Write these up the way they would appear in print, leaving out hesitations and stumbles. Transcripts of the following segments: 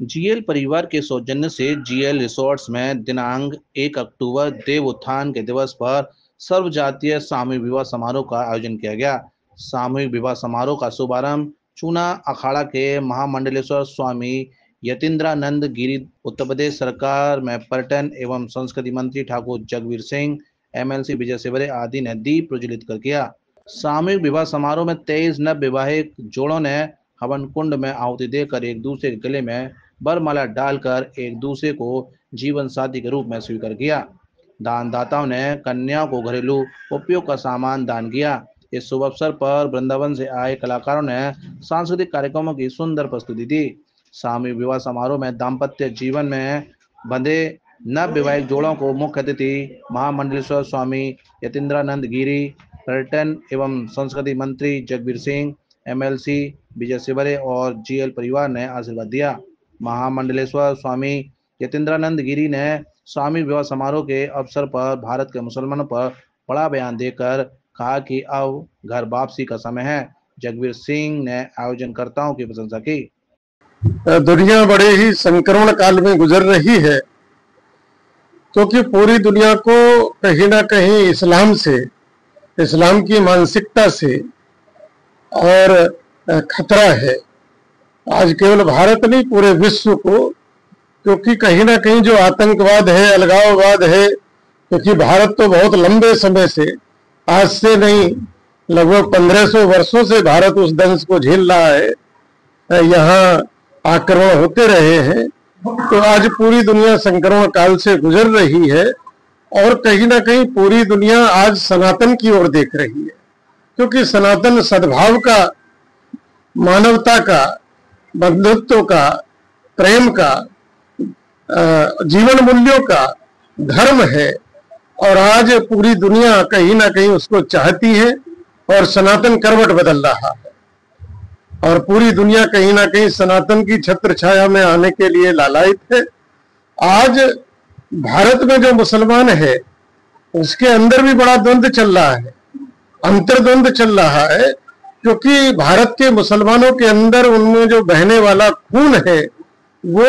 GL परिवार के सौजन्य से जीएल रिसोर्ट्स में दिनांक 1 अक्टूबर देव उत्थान के दिवस पर सर्वजातीय सामूहिक विवाह समारोह का आयोजन किया गया। सामूहिक विवाह समारोह का शुभारंभ चूना अखाड़ा के महामंडलेश्वर स्वामी यतीन्द्रानंद गिरी उत्तर प्रदेश सरकार में पर्यटन एवं संस्कृति मंत्री ठाकुर जगबीर सिंह, एमएलसी विजय सिवरे आदि ने दीप प्रज्वलित कर किया। सामूहिक विवाह समारोह में 23 नव विवाहित जोड़ों ने हवन कुंड में आहुति देकर एक दूसरे के गले में वरमाला डालकर एक दूसरे को जीवन साथी के रूप में स्वीकार किया। दानदाताओं ने कन्याओं को घरेलू उपयोग का सामान दान किया। इस शुभ अवसर पर वृंदावन से आए कलाकारों ने सांस्कृतिक कार्यक्रमों की सुंदर प्रस्तुति दी। सामूहिक विवाह समारोह में दाम्पत्य जीवन में बंधे नव विवाहित जोड़ों को मुख्य अतिथि महामंडलेश्वर स्वामी यतीन्द्रानंद गिरी, पर्यटन एवं संस्कृति मंत्री जगबीर सिंह, एमएलसी विजय सिवरे और जीएल परिवार ने आशीर्वाद दिया। महामंडलेश्वर स्वामी यतीन्द्रानंद गिरी ने सामूहिक विवाह समारोह के अवसर पर भारत के मुसलमानों पर बड़ा बयान देकर कहा कि अब घर वापसी का समय है। जगबीर सिंह ने आयोजनकर्ताओं की प्रशंसा की। दुनिया बड़े ही संक्रमण काल में गुजर रही है, क्योंकि पूरी दुनिया को कहीं ना कहीं इस्लाम की मानसिकता से और खतरा है। आज केवल भारत नहीं, पूरे विश्व को, क्योंकि कहीं ना कहीं जो आतंकवाद है, अलगाववाद है, क्योंकि भारत तो बहुत लंबे समय से, आज से नहीं, लगभग 1500 वर्षों से भारत उस दंश को झेल रहा है। यहाँ आक्रमण होते रहे हैं, तो आज पूरी दुनिया संक्रमण काल से गुजर रही है और कहीं ना कहीं पूरी दुनिया आज सनातन की ओर देख रही है, क्योंकि सनातन सद्भाव का, मानवता का, बंधुत्व का, प्रेम का, जीवन मूल्यों का धर्म है और आज पूरी दुनिया कहीं ना कहीं उसको चाहती है और सनातन करवट बदल रहा है और पूरी दुनिया कहीं ना कहीं सनातन की छत्र छाया में आने के लिए लालायित है। आज भारत में जो मुसलमान है उसके अंदर भी बड़ा द्वंद्व चल रहा है, अंतर्द्वंद चल रहा है, क्योंकि भारत के मुसलमानों के अंदर उनमें जो बहने वाला खून है वो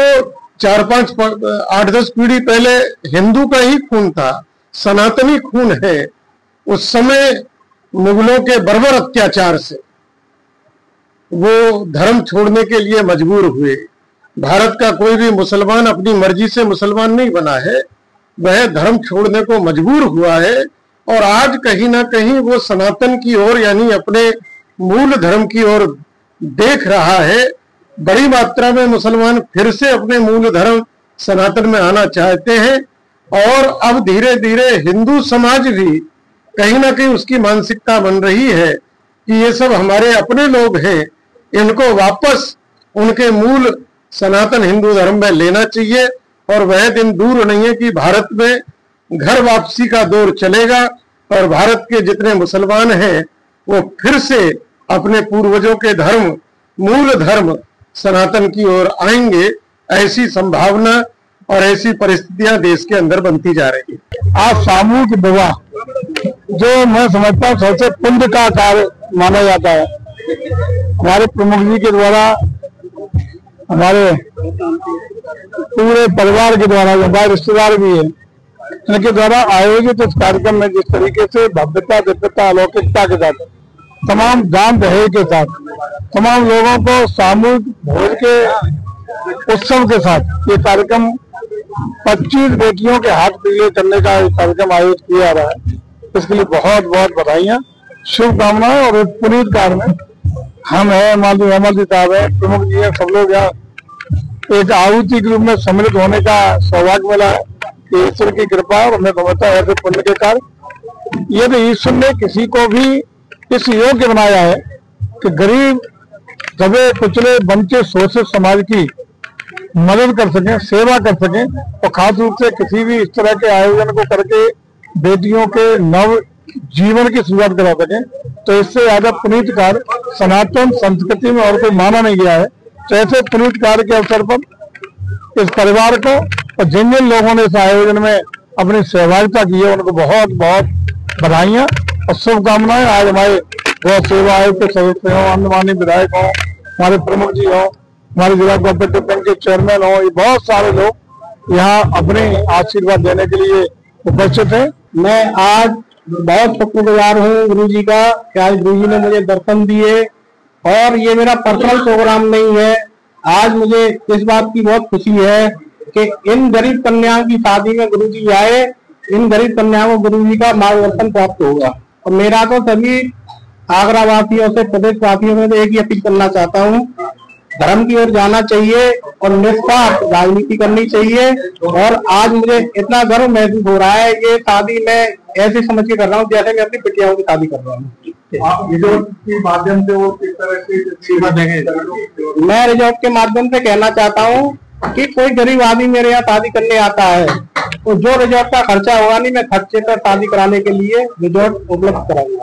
4-5 8-10 पीढ़ी पहले हिंदू का ही खून था, सनातनी खून है। उस समय मुगलों के बर्बर अत्याचार से वो धर्म छोड़ने के लिए मजबूर हुए। भारत का कोई भी मुसलमान अपनी मर्जी से मुसलमान नहीं बना है, वह धर्म छोड़ने को मजबूर हुआ है और आज कहीं ना कहीं वो सनातन की ओर, यानी अपने मूल धर्म की ओर देख रहा है। बड़ी मात्रा में मुसलमान फिर से अपने मूल धर्म सनातन में आना चाहते हैं और अब धीरे धीरे हिंदू समाज भी कहीं ना कहीं उसकी मानसिकता बन रही है कि ये सब हमारे अपने लोग हैं, इनको वापस उनके मूल सनातन हिंदू धर्म में लेना चाहिए और वह दिन दूर नहीं है कि भारत में घर वापसी का दौर चलेगा और भारत के जितने मुसलमान हैं वो फिर से अपने पूर्वजों के धर्म, मूल धर्म सनातन की ओर आएंगे। ऐसी संभावना और ऐसी परिस्थितियां देश के अंदर बनती जा रही है। आज सामूहिक विवाह जो मैं समझता हूँ सबसे पुण्य का कार्य माना जाता है। हमारे प्रमुख जी के द्वारा, हमारे पूरे परिवार के द्वारा, हमारे रिश्तेदार भी है, इनके द्वारा आयोजित इस कार्यक्रम में जिस तरीके से भव्यता, दिव्यता, अलौकिकता के साथ, तमाम दान दहेज के साथ, तमाम लोगों को सामूहिक भोज के उत्सव के साथ ये कार्यक्रम 25 बेटियों के हाथ पीले करने का कार्यक्रम आयोजित किया जा रहा है। इसके लिए बहुत बहुत बधाइयां, शुभकामनाएं। और पुनीत कार्य में हम है, मालूम अमर जी साहब है, प्रमुख जी है, सब लोग यहाँ एक आहुति के रूप में सम्मिलित होने का सौभाग्य मिला है। ईश्वर की कृपा और मैं समझता हूँ ऐसे पुण्य के कार्य, यदि ईश्वर ने किसी को भी इस योग्य बनाया है कि गरीब, दबे कुचले, वंचित, शोषित समाज की मदद कर सकें, सेवा कर सकें और खास रूप से किसी भी इस तरह के आयोजन को करके बेटियों के नव जीवन की शुरुआत करा सकें, तो इससे ज्यादा पुनीत कार्य सनातन संस्कृति में और कोई माना नहीं गया है। तो ऐसे पुनीत कार्य के अवसर पर इस परिवार को और जिन जिन लोगों ने इस आयोजन में अपनी सहभागिता की है उनको बहुत बहुत बधाइयां और शुभकामनाएं। आज हमारे गौ सेवा आयोग के सदस्य हों, अन्नमानी विधायक हों, हमारे प्रमुख जी हों, हमारे जिला कोऑपरेटिव बैंक के चेयरमैन हो, ये बहुत सारे लोग यहाँ अपने आशीर्वाद देने के लिए उपस्थित है। मैं आज बहुत शुक्रगुजार हूँ गुरु जी का कि आज गुरु जी ने मुझे दर्शन दिए, और ये मेरा पर्सनल प्रोग्राम नहीं है। आज मुझे इस बात की बहुत खुशी है कि इन गरीब कन्याओं की शादी में गुरु जी आए, इन गरीब कन्याओं को गुरु जी का मार्गदर्शन प्राप्त होगा। और मेरा तो सभी आगरा वासियों से, प्रदेश वासियों में तो एक ही अपील करना चाहता हूँ, धर्म की ओर जाना चाहिए और निष्पाप राजनीति करनी चाहिए। और आज मुझे इतना गर्व महसूस हो रहा है, ये शादी मैं ऐसे समझ के कर रहा हूँ जैसे मैं अपनी बिटियाओं की शादी कर रहा हूँ। आप रिजॉर्ट के माध्यम से वो किस तरह की सेवा देंगे? मैं रिजॉर्ट के माध्यम से कहना चाहता हूँ कि कोई गरीब आदमी मेरे यहाँ शादी करने आता है तो जो रिजॉर्ट का खर्चा होगा नहीं, मैं खर्चे पर शादी कराने के लिए रिजॉर्ट उपलब्ध कराऊंगा।